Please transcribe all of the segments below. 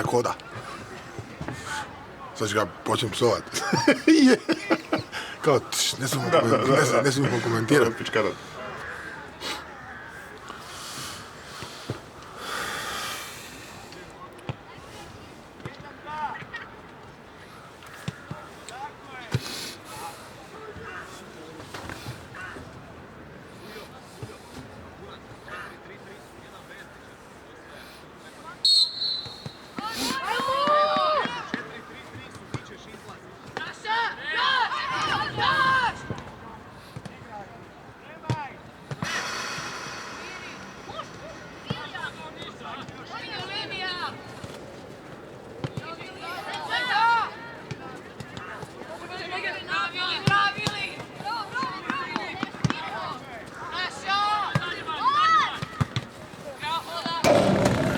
tek hoda. Sad ću ga počnem psovat. Kao, ne smijem komentirati.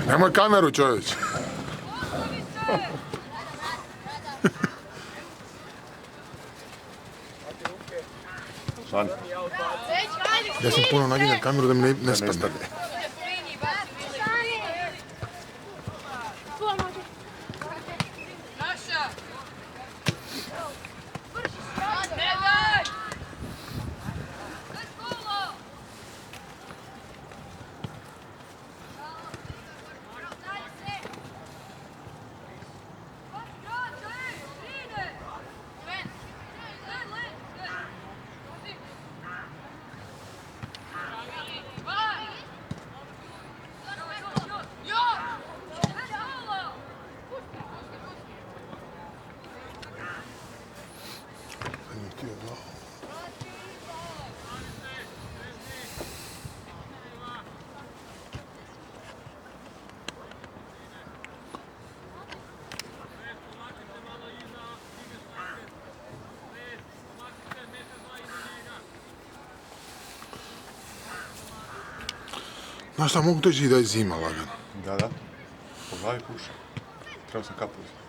Nemoj kameru, čovječ. Ja sam puno naginjao kameru da mi ne spadne. Znaš šta, mogu doći da je zima lagan. Da. Po glavi puša. Trebao sam kapu uzeti.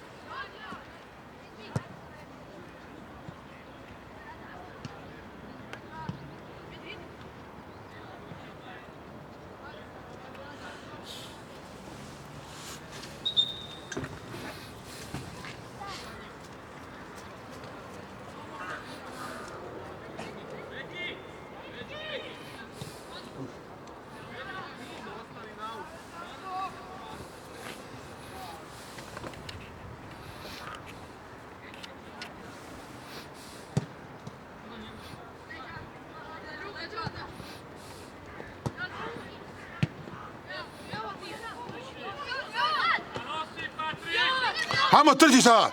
Ajmo, trči sada!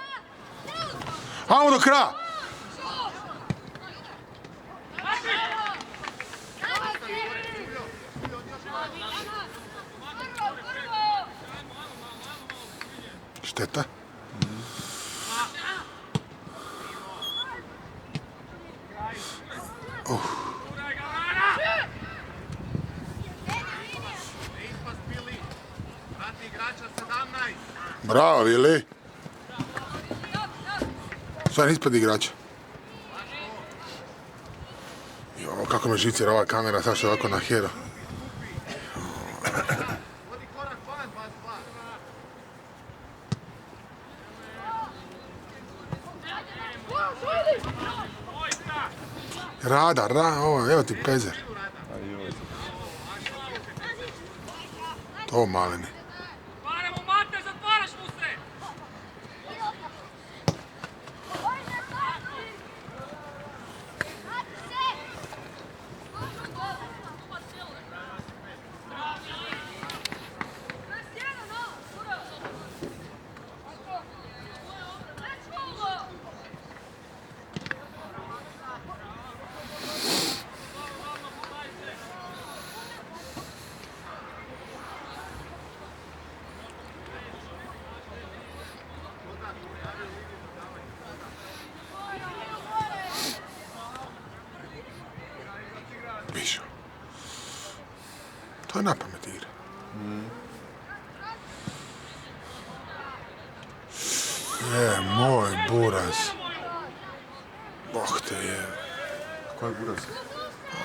Ajmo do kraja! Šteta? Bravo, Vili! Sve ispred igrača. Jo, kako me živcira ova kamera, sad što ovako na hero. Rada, evo ti pezer. To maleni. Mišo. To je napamet igra. Moj buraz. Bog te je. Ko je buraz?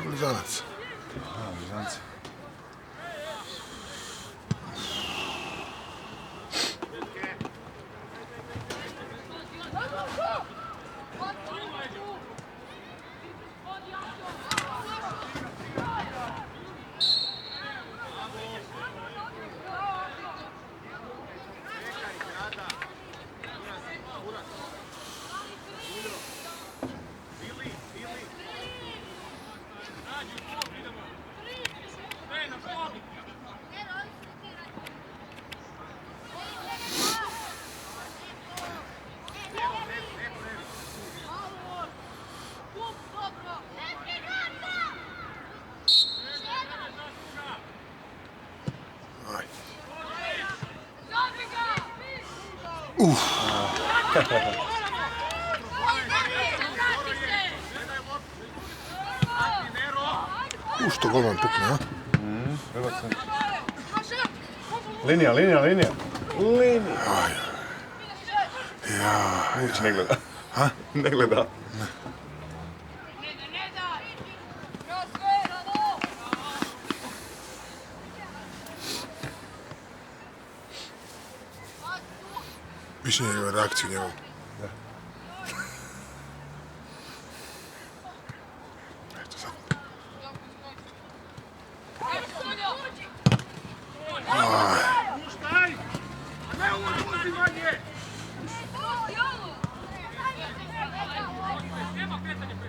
Blizanac. Blizanci. Što golman pukne, a? Prebaci. Linija. Linija. Uči ne gleda. A? Ne gleda. Više nije reakciju njegovu. Eto sad.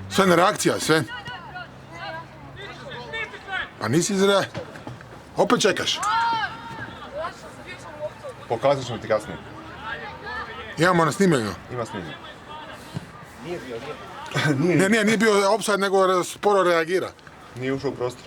Sven, reakcija, Sven. Pa nisi izre... Opet čekaš. Pokazat ćemo ti kasnije. Imamo na snimljenju. Ima snimljen. Nije bio offside, nego sporo reagira. Nije ušao u prostor.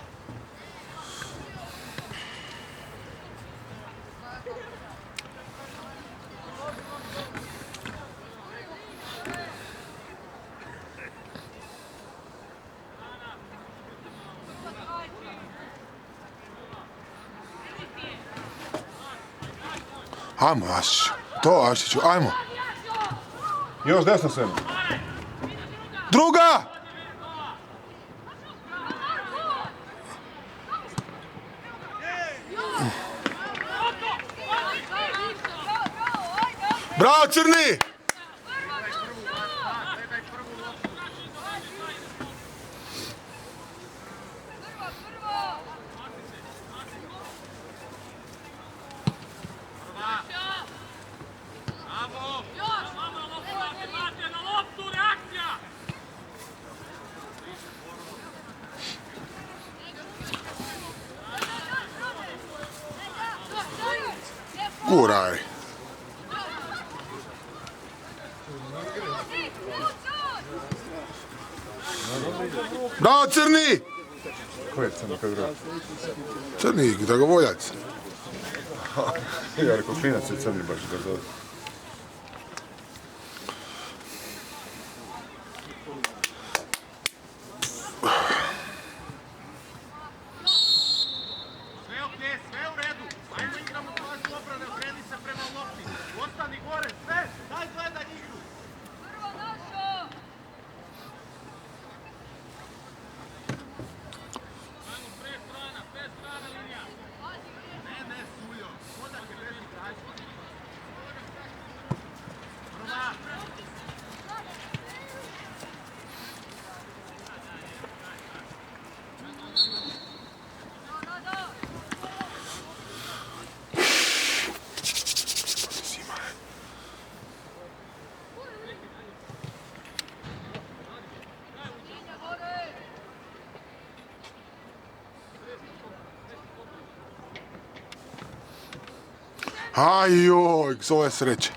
Ajmo, Ašiću. To, Ašiću, ajmo. Još desno sve. Druga! Bravo, Crni! Guraj. Bravo, Crni! Ko je crni, ko je drugi? Crni, dragovoljac. Ja rekao, klinac je crni baš da zove. Ajoj, zove sreće.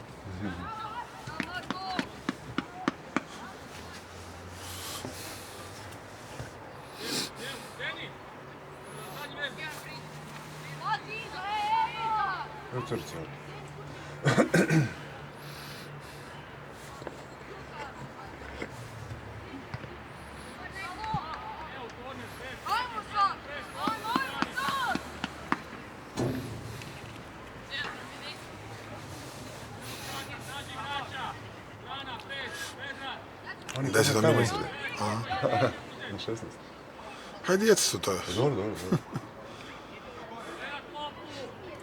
Utrci. Oni 10 tamo minuta. izgleda. Na 16. Hajde, djeca su to. Dobro.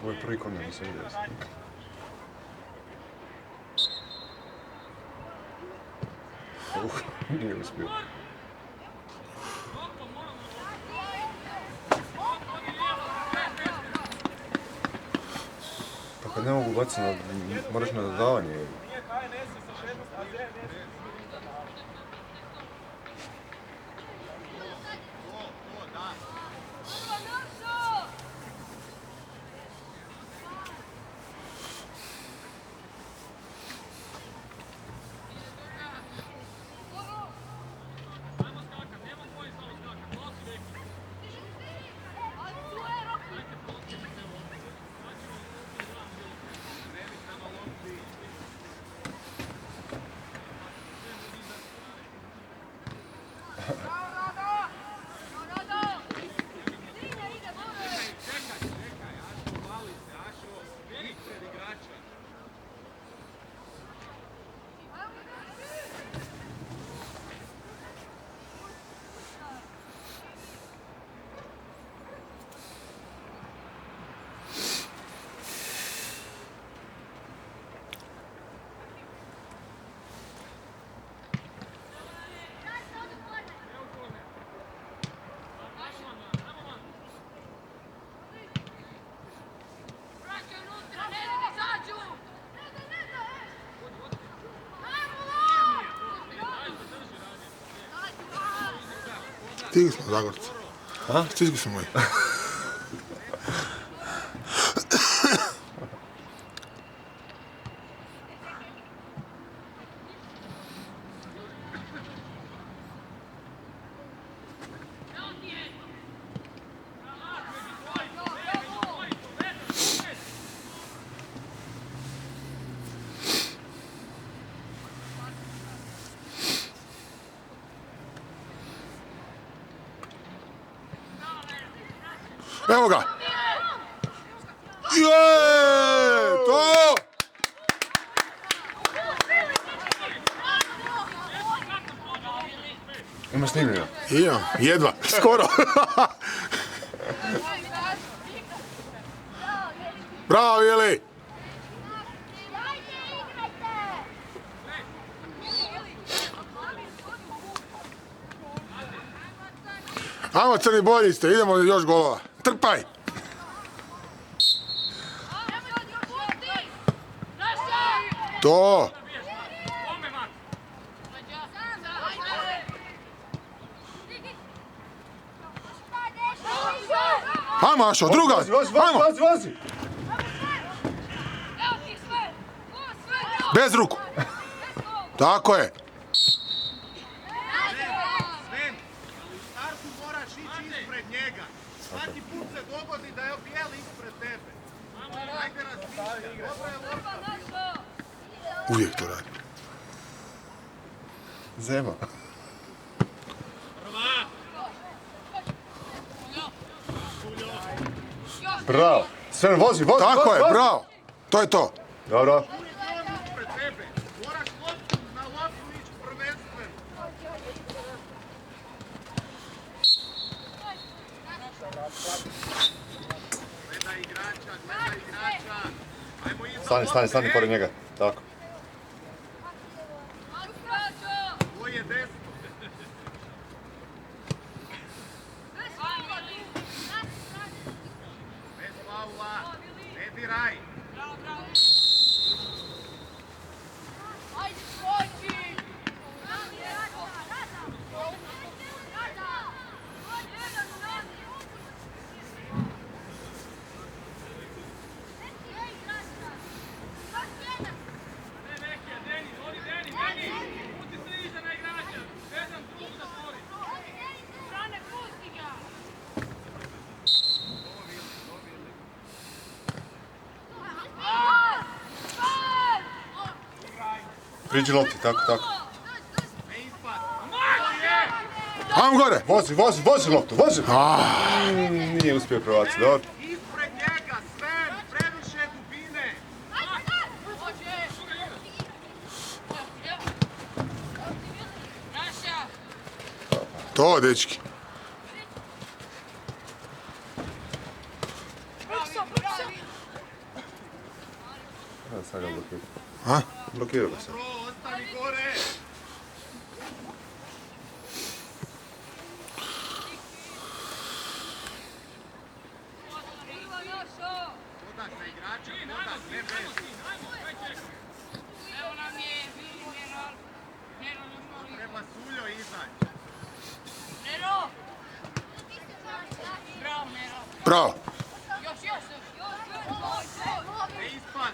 Ovo je prvi korner, nisam vidio. Nije uspio. Pa kad ne mogu baciti, moraš na dodavanje. Stigli smo, Zagorci. Stigli smo moji. Evo ga! Je, to! Ima snimljeno. Imam, jedva, skoro. Bravo, Vili! Ajmo, crni, bolji ste, idemo još golova. Trpaj! To! Ajmo, Ašo, druga! Ajmo! Vozi! Bez ruku! Tako je! Sven, u startu moraš ići ispred njega. Svaki put se dogodi da je bijeli ispred tebe. Ajde razmišljaj, dobro je lopta. Uvijek to radi. Zema. Bravo. Sven, vozi! Tako je, bravo! To je to! Dobro. Ispred tebe. Moraš na loptu ići prvenstveno. Gledaj igrača. Ajmo iza. Stani pored njega. Tako. Ovo je desno. Bez faula. Ne diraj. Priđi lopti, tako. Ne ispad. Ajmo gore! Vozi loptu, vozi! Nije uspio provaciti, dobro. Ispred njega, Sven, previše dubine. To, dečki. Sad ga blokirao. A? Blokirao ga sad. Pro, ostani gore. Podaš na igrača, podaš, ne bez. Treba Suljo izaći. Bravo! Ne ispad.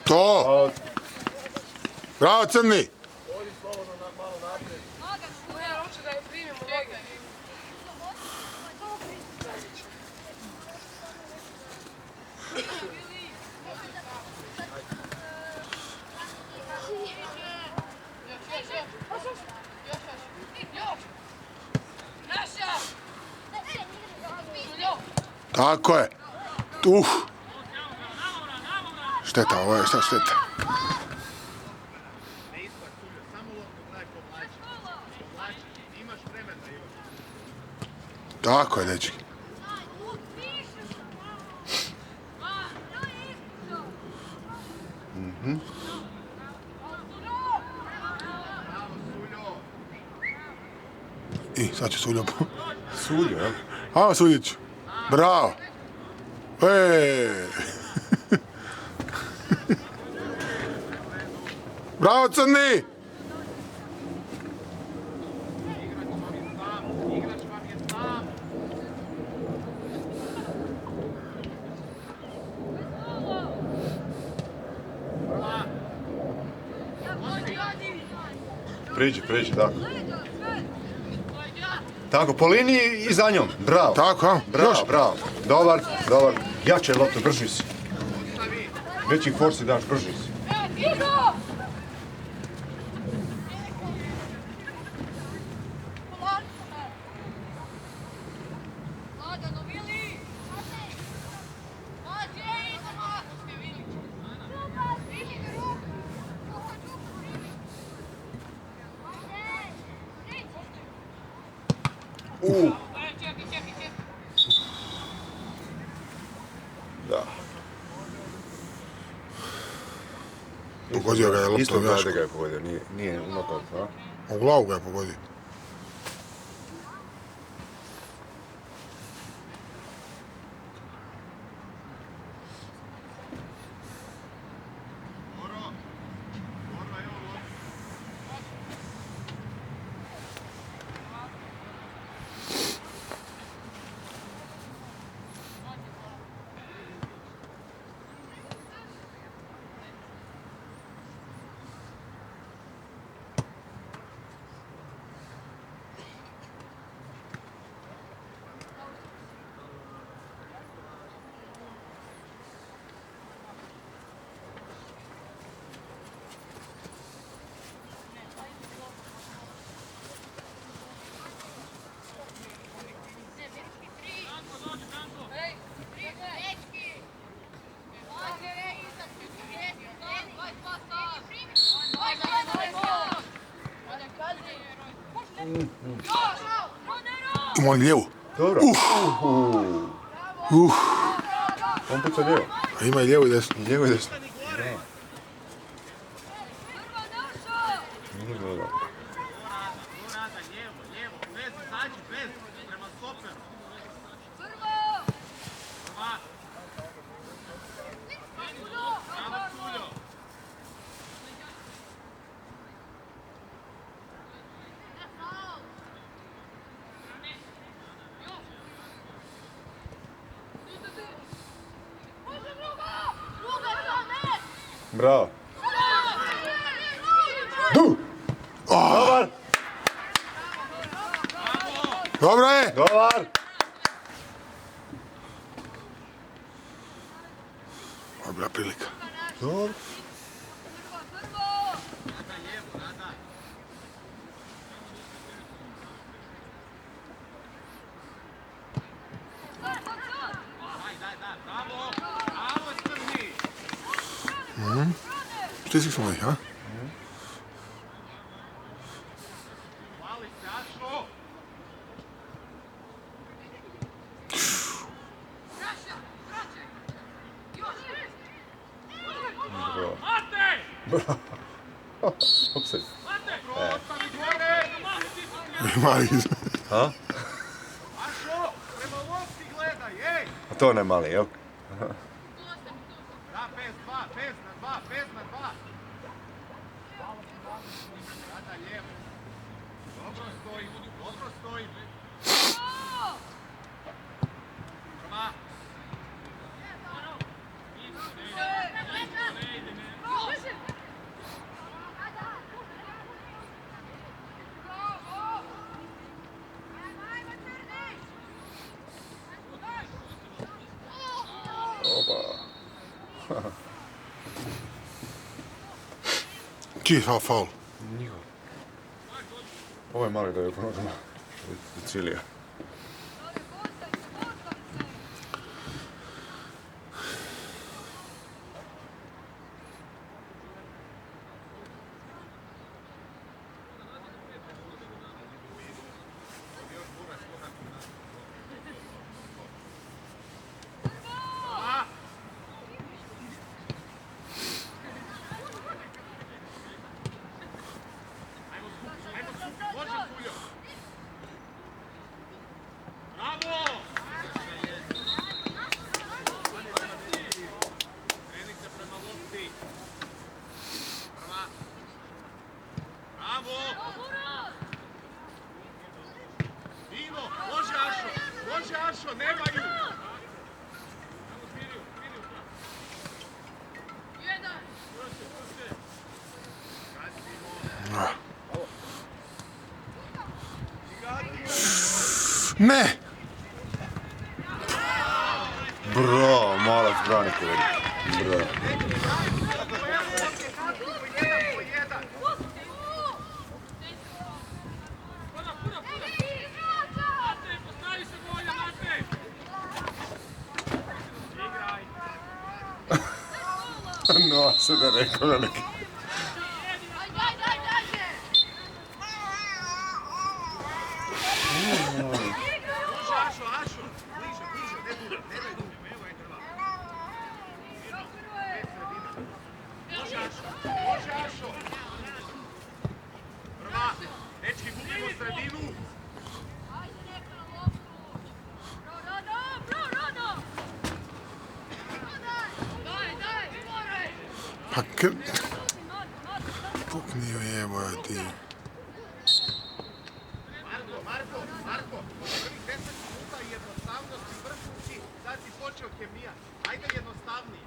To! Bravo, crni! Tako je. Šteta, ovo je šta šteta. Ne ispad, Suljo, samo loptu daj povlači. Povlači, imaš vremena još. Tako je, dečki. Bravo, Suljo. I sad će Suljo. Suljo, jel? Ajmo, Suljić. Bravo. Bravo, crni! Igrač Priđi, tako. Tako, po liniji i za njom. Bravo. Tako, a? Još. Bravo. Dobar. Jače loptu, brži si. Veći forsi daš, brži si. Da. Pogodio ga je Isto loptom Jaško. glede ga je pogodio, nije u nokaut, a? U glavu ga je pogodio. Moj lijevu. Dobro. On puca lijevo. A ima i lijevu i desnu. Lijevo i desno. Nije bilo dobro. Rada, lijevo, bez, zađi, bez, prema stoperu. Bravo, Suljo. Bravo. Dobar. Dobro je. Dobar. Dobra prilika. Dobar. Bravo, Strni. Stisnimo ih, a? Hvali se, Ašo. Opsaj. Ostavi gore. Ima ih. A? Ašo, prema lopti gledaj, ej. A to ne mali, jel? Da, bez na dva. Sada lijevo. Dobro stoji. Prva. Oba. Čiji je faul? Njihov. Ovo je mali da je prođemo. Cilija. Može, Suljo. Ne! Bravo, malac brani kolega. Bravo. No, se da rekao veliki. Dečki, gubimo sredinu. Pa puknio jebo ti. Marko, prvih 10 minuta jednostavnost i vrhunci, sad si počeo kemija. Ajde jednostavnije.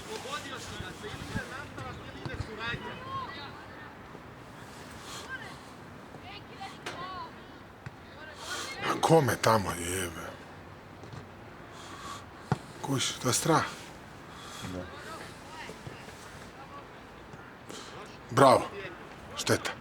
Pogodio si da se ili ide nastavak ili ide suradnja. A kome tamo jebe? Kuš, to je strah. Bravo. Šteta.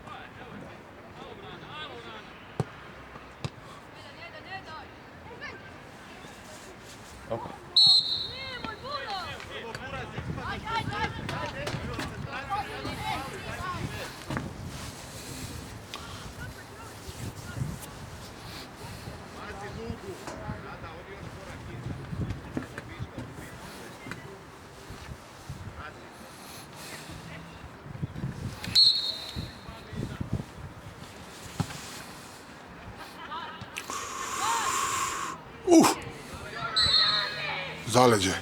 Zaleđe.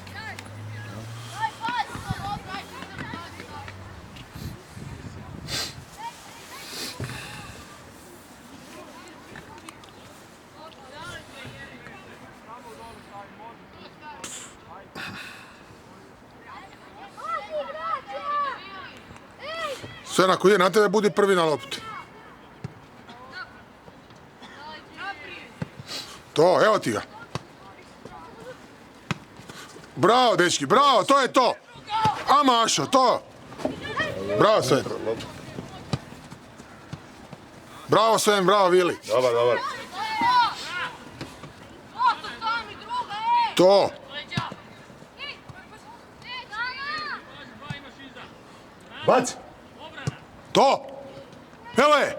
Sve ako ide na tebe, budi prvi na lopti. To, evo ti ga. Bravo, dečki, bravo, to je to. A Mašo, to. Bravo, Sven. Bravo, Sven, bravo, Vili. Dobar, dobar. To. Bac! To. Evo je.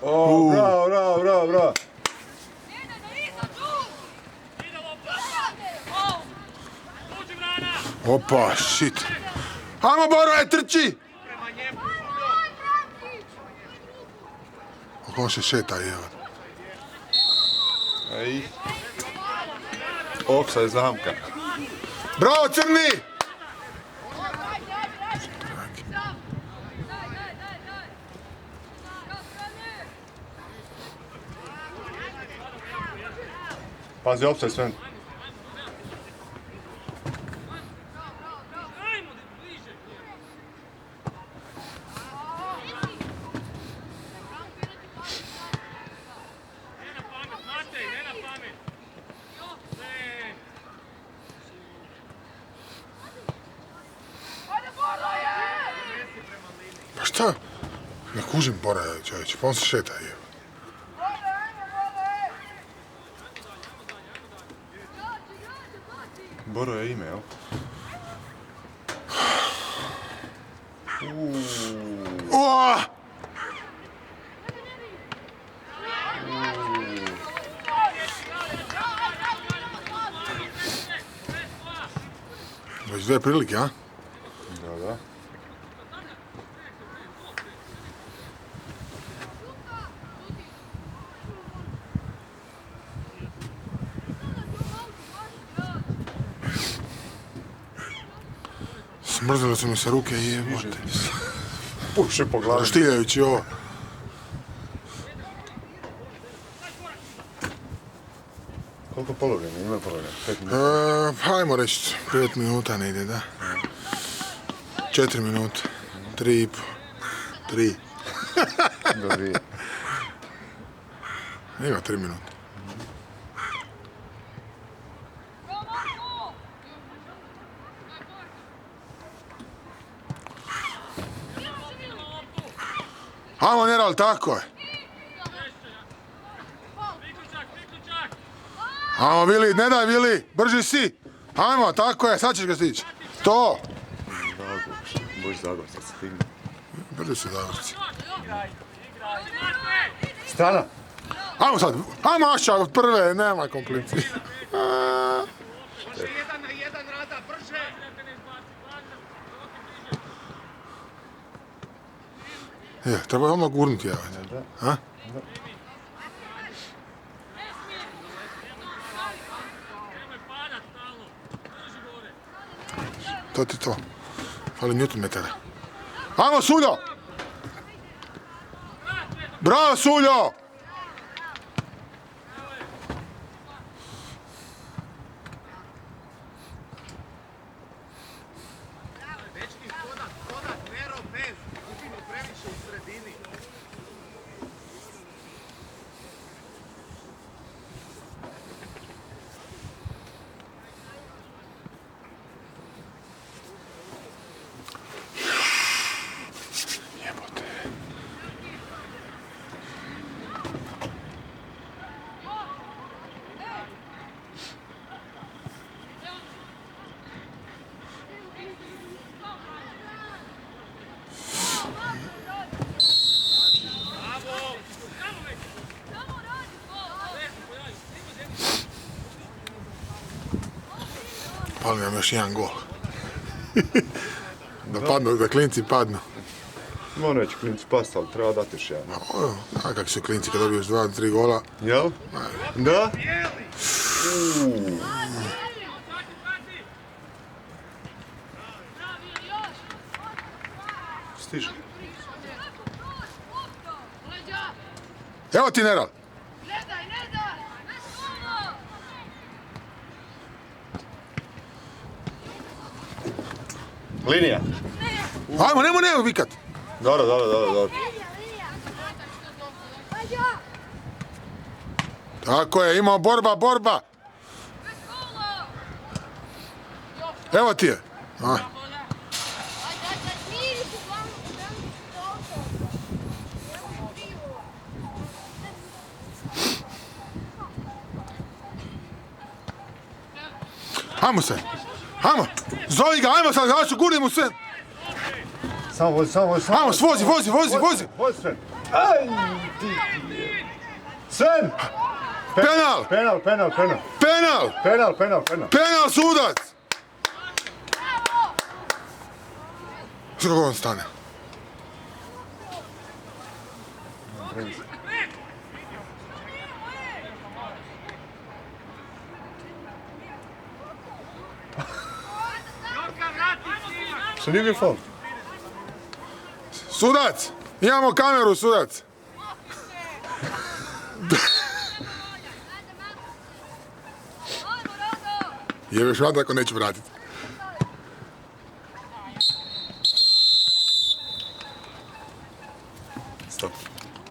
O, bravo, bravo, bravo, bravo. Opa, shit. Ajmo, Boro, trči. Kako on se šeta, evo. Ej. Offside zamka. Bravo, Crni. Pazi, offside, Sven. Pa šta? Ne kužim Bora, čovječe, pa on se šeta, evo. Boro je ime, jel? Uaa! Već dve prilike, a? Da, da. Smrzile su mi se ruke, jebote. Puše po glavi. Štiljajući ovo. Koliko polovremena? Ima polovremena? 5 minuta? Pa ajmo reći, 5 minuta ne ide, da. 4 minuta. 3,5. 3. Dobri. Ima 3 minuta. Ajmo, Neral, tako je. Ajmo, Vili, ne daj, Vili, brži si. Ajmo, tako je, sad ćeš ga stići. To. Bož Zagor, sad se stigne. Brži su Zagorci. Strana. Ajmo sad, ajmo Aša od prve, nema komplici. Može 1 na 1 Rada, brže! Treba je odmah gurnuti, ja. Ha? To ti to. Fali Newton metara. Ajmo, Suljo! Bravo, Suljo! Dečki, hodat, Vero, bez. Gubimo previše u sredini. Jebote. Pali nam još jedan gol. Da klinci padnu. Moram reći klinci pasta, ali treba dati još jedan. A kak su klinci kad dobiješ 2-3 gola. Jel? Da? Stiže. Evo ti, Neral. Linija. Ajmo, nemoj vikat. Dobro. Tako je, imamo borba. Evo ti je. Aj. Ajmo se. Ajmo. Zovi ga, ajmo sad, Gašu, gurni mu sve. Samo vozi. Ajmo, vozi. Vozi Sven. Aj, ti. Sven! Penal! Penal, sudac! Što kako on stane? Što nije bio faul? Sudac! Imamo kameru, sudac! Jebeš vrata ako neću vratiti.